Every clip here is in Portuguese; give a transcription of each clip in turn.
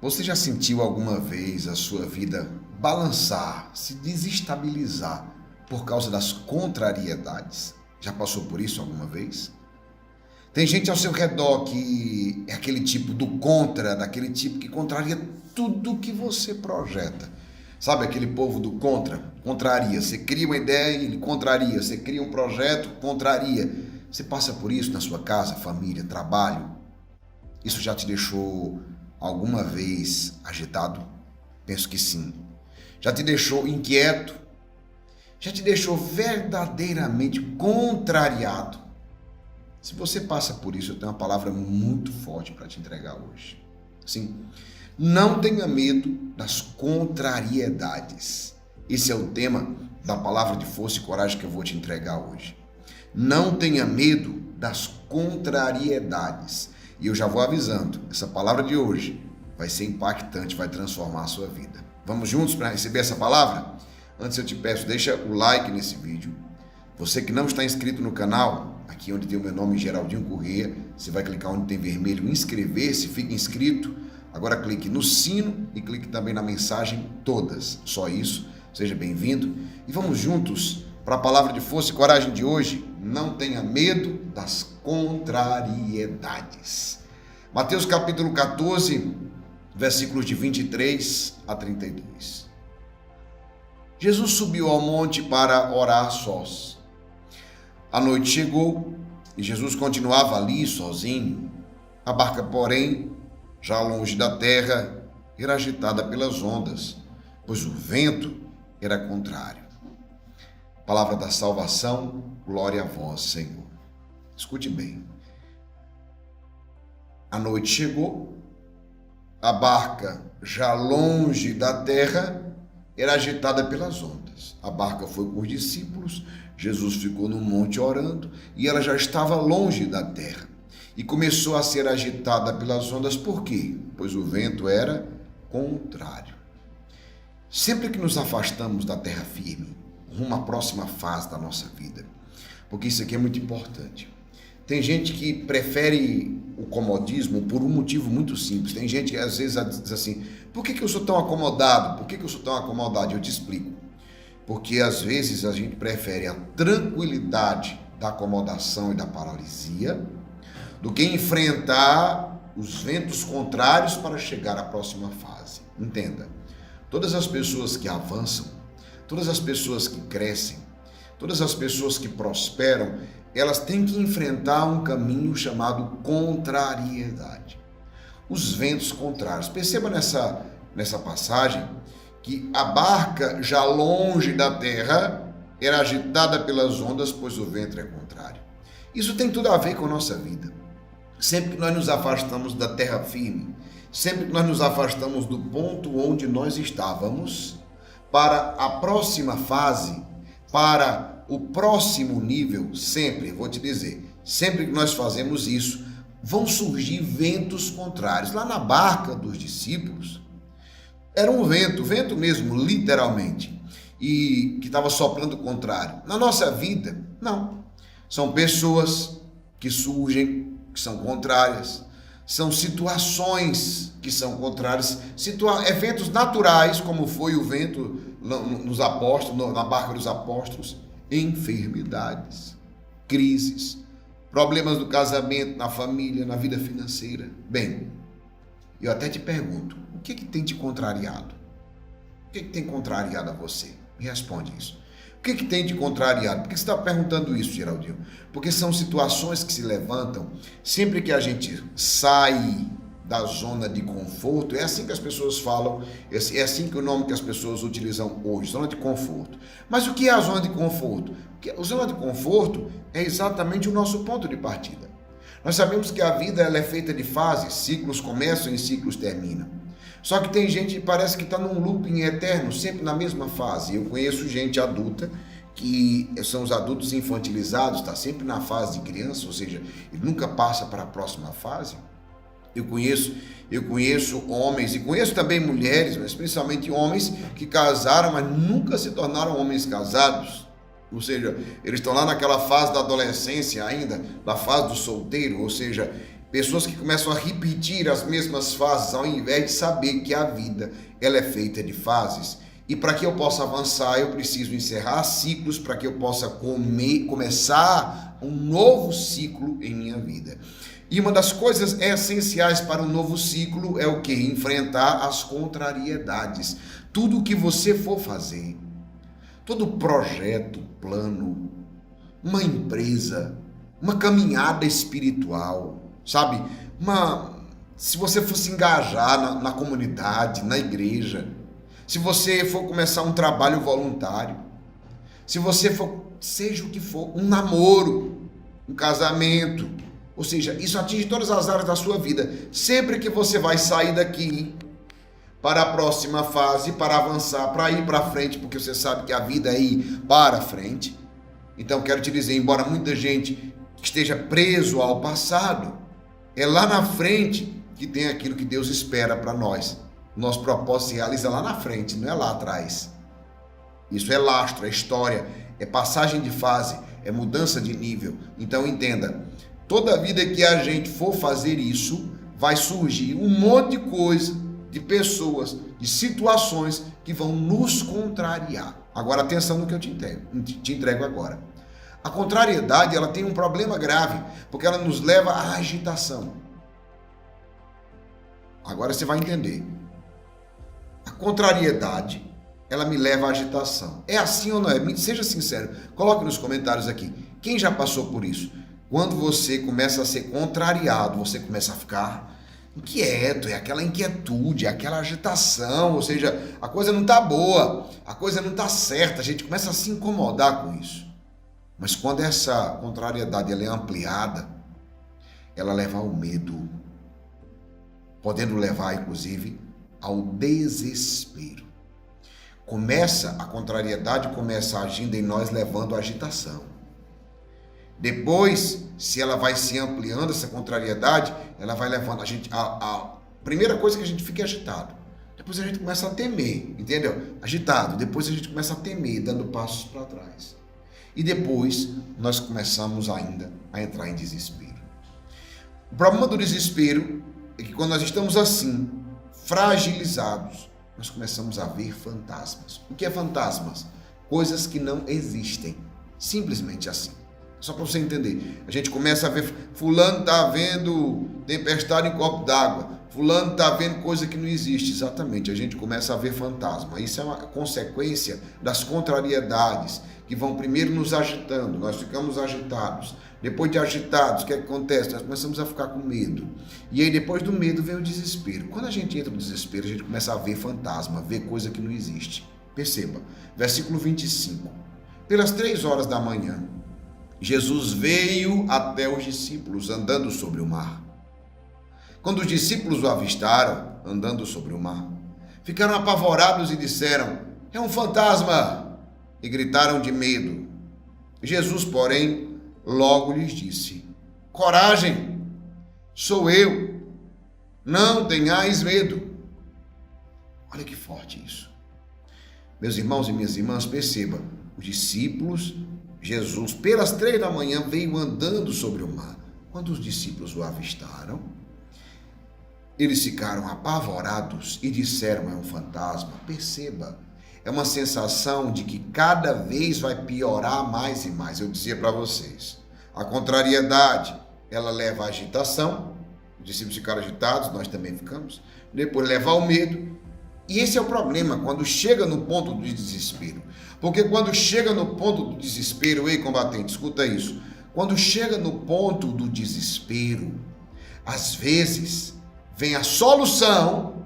Você já sentiu alguma vez a sua vida balançar, se desestabilizar por causa das contrariedades? Já passou por isso alguma vez? Tem gente ao seu redor que é aquele tipo do contra, daquele tipo que contraria tudo que você projeta. Sabe aquele povo do contra? Contraria. Você cria uma ideia e ele contraria. Você cria um projeto, contraria. Você passa por isso na sua casa, família, trabalho? Isso já te deixou alguma vez agitado? Penso que sim. Já te deixou inquieto? Já te deixou verdadeiramente contrariado? Se você passa por isso, eu tenho uma palavra muito forte para te entregar hoje. Sim, não tenha medo das contrariedades. Esse é o tema da palavra de força e coragem que eu vou te entregar hoje. Não tenha medo das contrariedades. E eu já vou avisando, essa palavra de hoje vai ser impactante, vai transformar a sua vida. Vamos juntos para receber essa palavra? Antes eu te peço, deixa o like nesse vídeo. Você que não está inscrito no canal, aqui onde tem o meu nome, Geraldinho Corrêa, você vai clicar onde tem vermelho, inscrever-se, fique inscrito. Agora clique no sino e clique também na mensagem todas. Só isso, seja bem-vindo. E vamos juntos para a palavra de força e coragem de hoje. Não tenha medo das contrariedades. Mateus capítulo 14, versículos de 23 a 32. Jesus subiu ao monte para orar sós. A noite chegou e Jesus continuava ali sozinho. A barca, porém, já longe da terra, era agitada pelas ondas, pois o vento era contrário. Palavra da salvação, glória a vós, Senhor. Escute bem. A noite chegou, a barca, já longe da terra, era agitada pelas ondas. A barca foi com os discípulos, Jesus ficou no monte orando e ela já estava longe da terra. E começou a ser agitada pelas ondas, por quê? Pois o vento era contrário. Sempre que nos afastamos da terra firme, rumo à próxima fase da nossa vida, porque isso aqui é muito importante. Tem gente que prefere o comodismo por um motivo muito simples. Tem gente que às vezes diz assim, por que eu sou tão acomodado? Por que eu sou tão acomodado? Eu te explico. Porque às vezes a gente prefere a tranquilidade da acomodação e da paralisia do que enfrentar os ventos contrários para chegar à próxima fase. Entenda, todas as pessoas que avançam, todas as pessoas que crescem, todas as pessoas que prosperam, elas têm que enfrentar um caminho chamado contrariedade. Os ventos contrários. Perceba nessa passagem que a barca, já longe da terra, era agitada pelas ondas, pois o vento é contrário. Isso tem tudo a ver com a nossa vida. Sempre que nós nos afastamos da terra firme, sempre que nós nos afastamos do ponto onde nós estávamos, para a próxima fase, para o próximo nível, sempre, vou te dizer, sempre que nós fazemos isso, vão surgir ventos contrários. Lá na barca dos discípulos, era um vento mesmo, literalmente, e que estava soprando o contrário. Na nossa vida, não. São pessoas que surgem, que são contrárias, são situações que são contrárias, eventos naturais, como foi o vento nos apóstolos, na barca dos apóstolos, enfermidades, crises, problemas do casamento, na família, na vida financeira. Bem, eu até te pergunto, o que tem te contrariado? O que tem contrariado a você? Me responde isso. O que tem te contrariado? Por que você está perguntando isso, Geraldinho? Porque são situações que se levantam sempre que a gente sai da zona de conforto. É assim que as pessoas falam, é assim que o nome que as pessoas utilizam hoje, zona de conforto. Mas o que é a zona de conforto? A zona de conforto é exatamente o nosso ponto de partida. Nós sabemos que a vida ela é feita de fases, ciclos começam e ciclos terminam. Só que tem gente que parece que está num looping eterno, sempre na mesma fase. Eu conheço gente adulta, que são os adultos infantilizados, está sempre na fase de criança, ou seja, ele nunca passa para a próxima fase. Eu conheço homens e conheço também mulheres, mas principalmente homens que casaram, mas nunca se tornaram homens casados. Ou seja, eles estão lá naquela fase da adolescência ainda, da fase do solteiro, ou seja, Pessoas que começam a repetir as mesmas fases ao invés de saber que a vida ela é feita de fases. E para que eu possa avançar, eu preciso encerrar ciclos para que eu possa começar um novo ciclo em minha vida. E uma das coisas essenciais para um novo ciclo é o que? Enfrentar as contrariedades. Tudo o que você for fazer, todo projeto, plano, uma empresa, uma caminhada espiritual, sabe? Se você for se engajar na comunidade, na igreja, se você for começar um trabalho voluntário, se você for, seja o que for, um namoro, um casamento, ou seja, isso atinge todas as áreas da sua vida. Sempre que você vai sair daqui para a próxima fase, para avançar, para ir para frente, porque você sabe que a vida é ir para frente. Então quero te dizer, embora muita gente esteja preso ao passado, é lá na frente que tem aquilo que Deus espera para nós. Nosso propósito se realiza lá na frente, não é lá atrás. Isso é lastro, é história, é passagem de fase, é mudança de nível. Então entenda, toda vida que a gente for fazer isso, vai surgir um monte de coisa, de pessoas, de situações que vão nos contrariar. Agora atenção no que eu te entrego agora. A contrariedade, ela tem um problema grave, porque ela nos leva à agitação. Agora você vai entender. A contrariedade, ela me leva à agitação. É assim ou não é? Seja sincero. Coloque nos comentários aqui. Quem já passou por isso? Quando você começa a ser contrariado, você começa a ficar inquieto, é aquela inquietude, é aquela agitação, ou seja, a coisa não está boa, a coisa não está certa, a gente começa a se incomodar com isso. Mas quando essa contrariedade ela é ampliada, ela leva ao medo, podendo levar, inclusive, ao desespero. A contrariedade começa agindo em nós, levando à agitação. Depois, se ela vai se ampliando, essa contrariedade, ela vai levando a gente a primeira coisa que a gente fica agitado. Depois a gente começa a temer, entendeu? Agitado. Depois a gente começa a temer, dando passos para trás. E depois nós começamos ainda a entrar em desespero. O problema do desespero é que quando nós estamos assim, fragilizados, nós começamos a ver fantasmas. O que é fantasmas? Coisas que não existem. Simplesmente assim. Só para você entender. A gente começa a ver, fulano está vendo tempestade em copo d'água. Fulano está vendo coisa que não existe. Exatamente, a gente começa a ver fantasma. Isso é uma consequência das contrariedades que vão primeiro nos agitando. Nós ficamos agitados. Depois de agitados, o que acontece? Nós começamos a ficar com medo. E aí depois do medo vem o desespero. Quando a gente entra no desespero, a gente começa a ver fantasma, ver coisa que não existe. Perceba, versículo 25. Pelas 3 horas da manhã, Jesus veio até os discípulos andando sobre o mar. Quando os discípulos o avistaram andando sobre o mar, ficaram apavorados e disseram: "É um fantasma!" e gritaram de medo. Jesus, porém, logo lhes disse: "Coragem, sou eu, não tenhais medo." Olha que forte isso. Meus irmãos e minhas irmãs, perceba, os discípulos, Jesus, pelas 3 da manhã, veio andando sobre o mar. Quando os discípulos o avistaram, eles ficaram apavorados e disseram: "É um fantasma." Perceba, é uma sensação de que cada vez vai piorar mais e mais. Eu dizia para vocês, a contrariedade, ela leva à agitação, os discípulos ficaram agitados, nós também ficamos, depois leva ao medo, e esse é o problema, quando chega no ponto do desespero. Porque quando chega no ponto do desespero, ei combatente, escuta isso, quando chega no ponto do desespero, às vezes vem a solução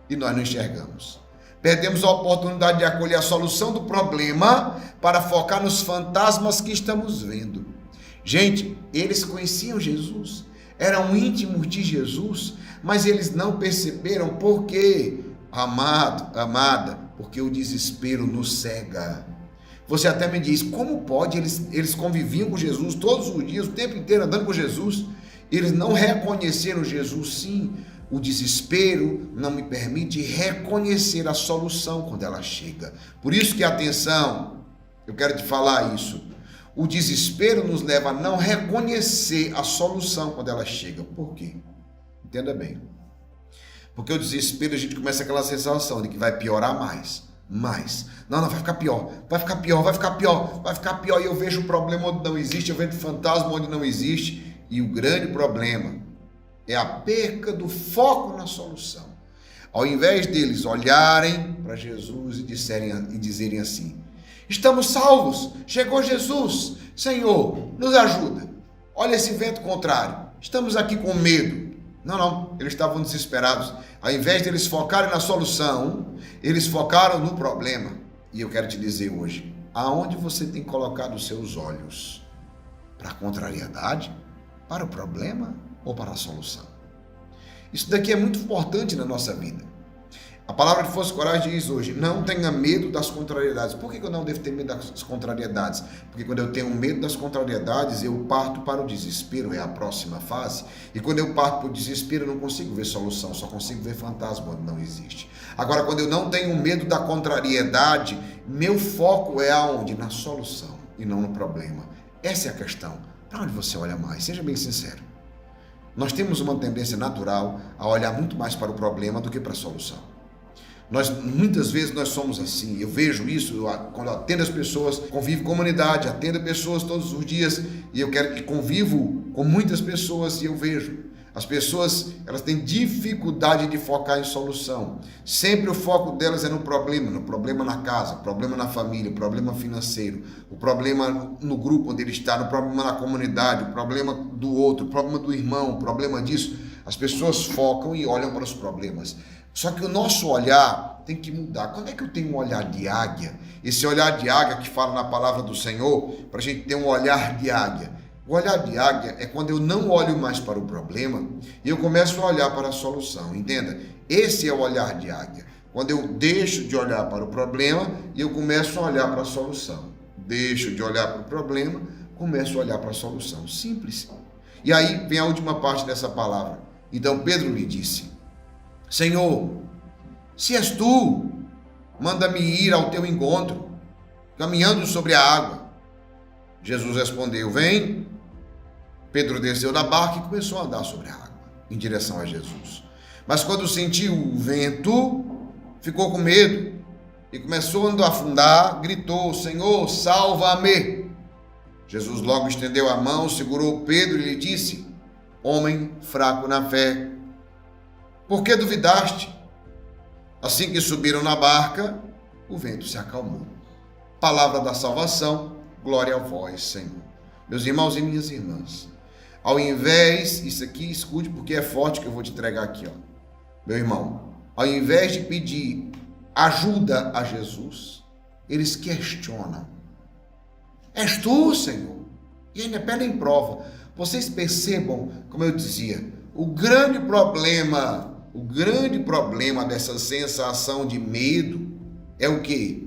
e nós não enxergamos. Perdemos a oportunidade de acolher a solução do problema para focar nos fantasmas que estamos vendo. Gente, eles conheciam Jesus, eram íntimos de Jesus, mas eles não perceberam. Por quê? Amado, amada, porque o desespero nos cega. Você até me diz, como pode? Eles conviviam com Jesus todos os dias, o tempo inteiro andando com Jesus. Eles não reconheceram Jesus. Sim, o desespero não me permite reconhecer a solução quando ela chega. Por isso que, atenção, eu quero te falar isso. o desespero nos leva a não reconhecer a solução quando ela chega. Por quê? Entenda bem. Porque o desespero, a gente começa aquela sensação de que vai piorar mais. Não, vai ficar pior, e eu vejo o problema onde não existe, eu vejo o fantasma onde não existe, e o grande problema é a perca do foco na solução. Ao invés deles olharem para Jesus e dizerem assim: estamos salvos, chegou Jesus, Senhor, nos ajuda, olha esse vento contrário, estamos aqui com medo. Não, eles estavam desesperados. Ao invés de eles focarem na solução, eles focaram no problema. E eu quero te dizer hoje, aonde você tem colocado os seus olhos? Para a contrariedade? Para o problema ou para a solução? Isso daqui é muito importante na nossa vida. A palavra de Força e Coragem diz hoje: não tenha medo das contrariedades. Por que eu não devo ter medo das contrariedades? Porque quando eu tenho medo das contrariedades, eu parto para o desespero, é a próxima fase. E quando eu parto para o desespero, eu não consigo ver solução, só consigo ver fantasma onde não existe. Agora, quando eu não tenho medo da contrariedade, meu foco é aonde? Na solução e não no problema. Essa é a questão. Para onde você olha mais? Seja bem sincero. Nós temos uma tendência natural a olhar muito mais para o problema do que para a solução. Muitas vezes nós somos assim. Eu vejo isso quando eu atendo as pessoas, convivo com comunidade, atendo pessoas todos os dias, e eu quero que convivo com muitas pessoas, e eu vejo as pessoas, elas têm dificuldade de focar em solução. Sempre o foco delas é no problema na casa, problema na família, problema financeiro, o problema no grupo onde ele está, no problema na comunidade, o problema do outro, o problema do irmão, o problema disso. As pessoas focam e olham para os problemas. Só que o nosso olhar tem que mudar. Quando é que eu tenho um olhar de águia? Esse olhar de águia que fala na palavra do Senhor, para a gente ter um olhar de águia. O olhar de águia é quando eu não olho mais para o problema e eu começo a olhar para a solução. Entenda? Esse é o olhar de águia. Quando eu deixo de olhar para o problema e eu começo a olhar para a solução. Deixo de olhar para o problema, começo a olhar para a solução. Simples. E aí vem a última parte dessa palavra. Então Pedro lhe disse: Senhor, se és tu, manda-me ir ao teu encontro, caminhando sobre a água. Jesus respondeu: vem. Pedro desceu da barca e começou a andar sobre a água, em direção a Jesus. Mas quando sentiu o vento, ficou com medo e começou a afundar, gritou: Senhor, salva-me. Jesus logo estendeu a mão, segurou Pedro e lhe disse: homem fraco na fé, por que duvidaste? Assim que subiram na barca, o vento se acalmou. Palavra da salvação, glória a vós, Senhor. Meus irmãos e minhas irmãs, ao invés, isso aqui escute porque é forte que eu vou te entregar aqui, ó. Meu irmão, ao invés de pedir ajuda a Jesus, eles questionam: és tu, Senhor? E ainda pedem prova. Vocês percebam, como eu dizia, o grande problema dessa sensação de medo é o quê?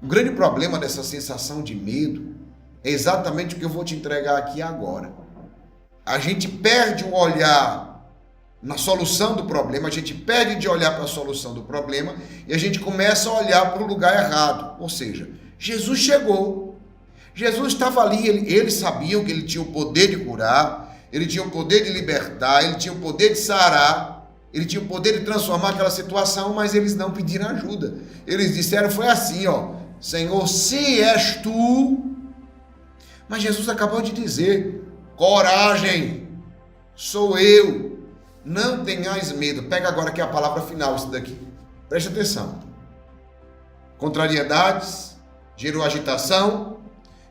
O grande problema dessa sensação de medo é exatamente o que eu vou te entregar aqui agora. A gente perde o olhar na solução do problema, a gente perde de olhar para a solução do problema e a gente começa a olhar para o lugar errado. Ou seja, Jesus chegou, Jesus estava ali, eles sabiam que ele tinha o poder de curar, ele tinha o poder de libertar, ele tinha o poder de sarar, ele tinha o poder de transformar aquela situação, mas eles não pediram ajuda. Eles disseram, foi assim, ó: Senhor, se és tu. Mas Jesus acabou de dizer: coragem, sou eu, não tenhais medo. Pega agora aqui a palavra final, isso daqui. Preste atenção. Contrariedades gerou agitação,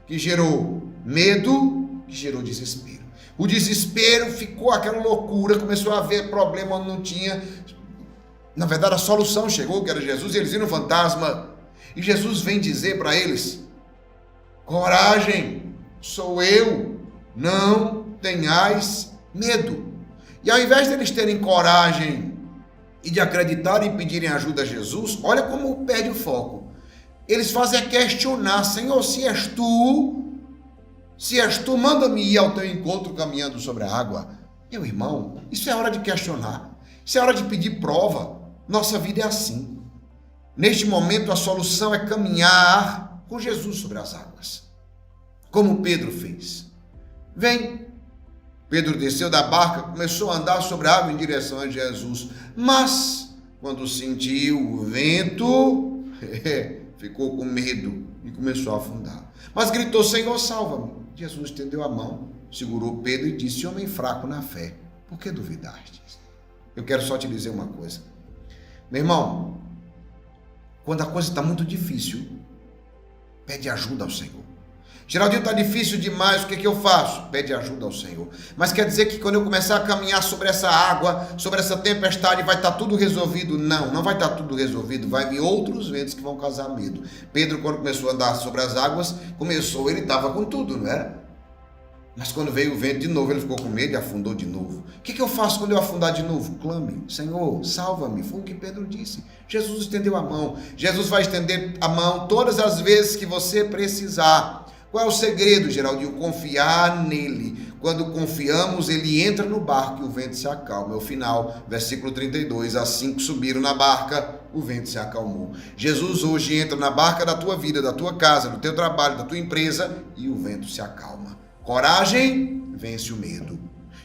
que gerou medo, que gerou desespero. O desespero ficou aquela loucura, começou a haver problema onde não tinha. Na verdade, a solução chegou, que era Jesus, e eles viram o fantasma. E Jesus vem dizer para eles: coragem, sou eu, não tenhais medo. E ao invés de eles terem coragem e de acreditarem e pedirem ajuda a Jesus, olha como perde o foco. Eles fazem a questionar: Senhor, se és tu, manda-me ir ao teu encontro caminhando sobre a água. Meu irmão, isso é hora de questionar, isso é hora de pedir prova. Nossa vida é assim. Neste momento a solução é caminhar com Jesus sobre as águas. como Pedro fez. Vem. Pedro desceu da barca, começou a andar sobre a água em direção a Jesus, mas quando sentiu o vento, ficou com medo e começou a afundar. Mas gritou: Senhor, salva-me. Jesus estendeu a mão, segurou Pedro e disse: homem fraco na fé, por que duvidaste? Eu quero só te dizer uma coisa. Meu irmão, quando a coisa está muito difícil, pede ajuda ao Senhor. Geraldinho, está difícil demais, o que eu faço? Pede ajuda ao Senhor. Mas quer dizer que quando eu começar a caminhar sobre essa água, sobre essa tempestade, vai estar tudo resolvido? Não, não vai estar tudo resolvido. Vai vir outros ventos que vão causar medo. Pedro, quando começou a andar sobre as águas, ele estava com tudo, não era? Mas quando veio o vento de novo, ele ficou com medo e afundou de novo. O que eu faço quando eu afundar de novo? Clame: Senhor, salva-me. Foi o que Pedro disse. Jesus estendeu a mão. Jesus vai estender a mão todas as vezes que você precisar. Qual é o segredo, Geraldinho? Confiar nele. Quando confiamos, ele entra no barco e o vento se acalma. É o final, versículo 32. Assim que subiram na barca, o vento se acalmou. Jesus hoje entra na barca da tua vida, da tua casa, do teu trabalho, da tua empresa, e o vento se acalma. Coragem vence o medo.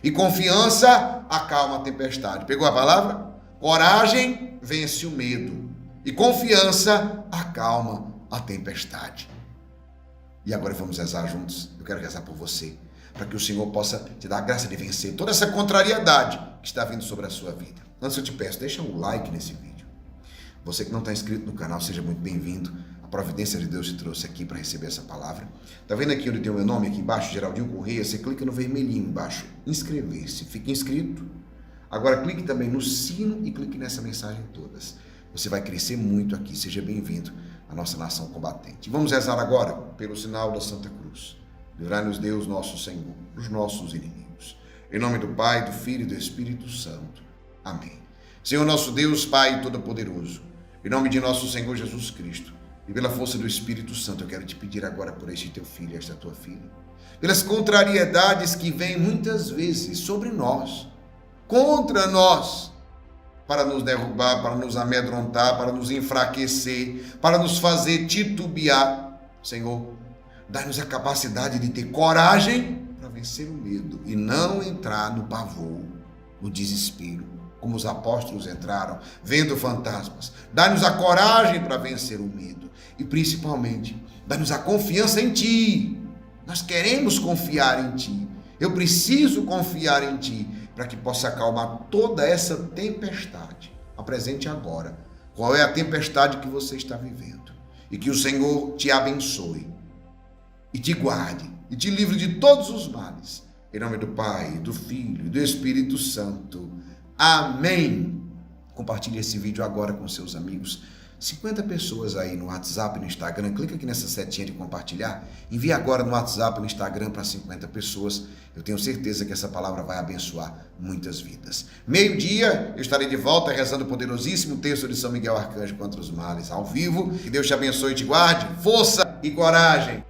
E confiança acalma a tempestade. Pegou a palavra? Coragem vence o medo. E confiança acalma a tempestade. E agora vamos rezar juntos. Eu quero rezar por você, para que o Senhor possa te dar a graça de vencer toda essa contrariedade que está vindo sobre a sua vida. Antes eu te peço, deixa um like nesse vídeo. Você que não está inscrito no canal, seja muito bem-vindo. A providência de Deus te trouxe aqui para receber essa palavra. Está vendo aqui onde tem o meu nome, aqui embaixo, Geraldinho Correia? Você clica no vermelhinho embaixo, inscrever-se, fique inscrito. Agora clique também no sino e clique nessa mensagem todas. Você vai crescer muito aqui, seja bem-vindo à nossa nação combatente. Vamos rezar agora pelo sinal da Santa Cruz. Livrai-nos Deus, nosso Senhor, dos nossos inimigos. Em nome do Pai, do Filho e do Espírito Santo. Amém. Senhor nosso Deus, Pai Todo-Poderoso, em nome de nosso Senhor Jesus Cristo, e pela força do Espírito Santo, eu quero te pedir agora por este teu filho e esta tua filha, pelas contrariedades que vêm muitas vezes sobre nós, contra nós, para nos derrubar, para nos amedrontar, para nos enfraquecer, para nos fazer titubear. Senhor, dá-nos a capacidade de ter coragem para vencer o medo e não entrar no pavor, no desespero, como os apóstolos entraram, vendo fantasmas. Dá-nos a coragem para vencer o medo e, principalmente, dá-nos a confiança em Ti. Nós queremos confiar em Ti. Eu preciso confiar em Ti para que possa acalmar toda essa tempestade. Apresente agora qual é a tempestade que você está vivendo e que o Senhor te abençoe e te guarde e te livre de todos os males. Em nome do Pai, do Filho e do Espírito Santo. Amém. Compartilhe esse vídeo agora com seus amigos. 50 pessoas aí no WhatsApp e no Instagram. Clica aqui nessa setinha de compartilhar. Envie agora no WhatsApp e no Instagram para 50 pessoas. Eu tenho certeza que essa palavra vai abençoar muitas vidas. Meio-dia, eu estarei de volta rezando o poderosíssimo texto de São Miguel Arcanjo contra os males ao vivo. Que Deus te abençoe e te guarde. Força e coragem.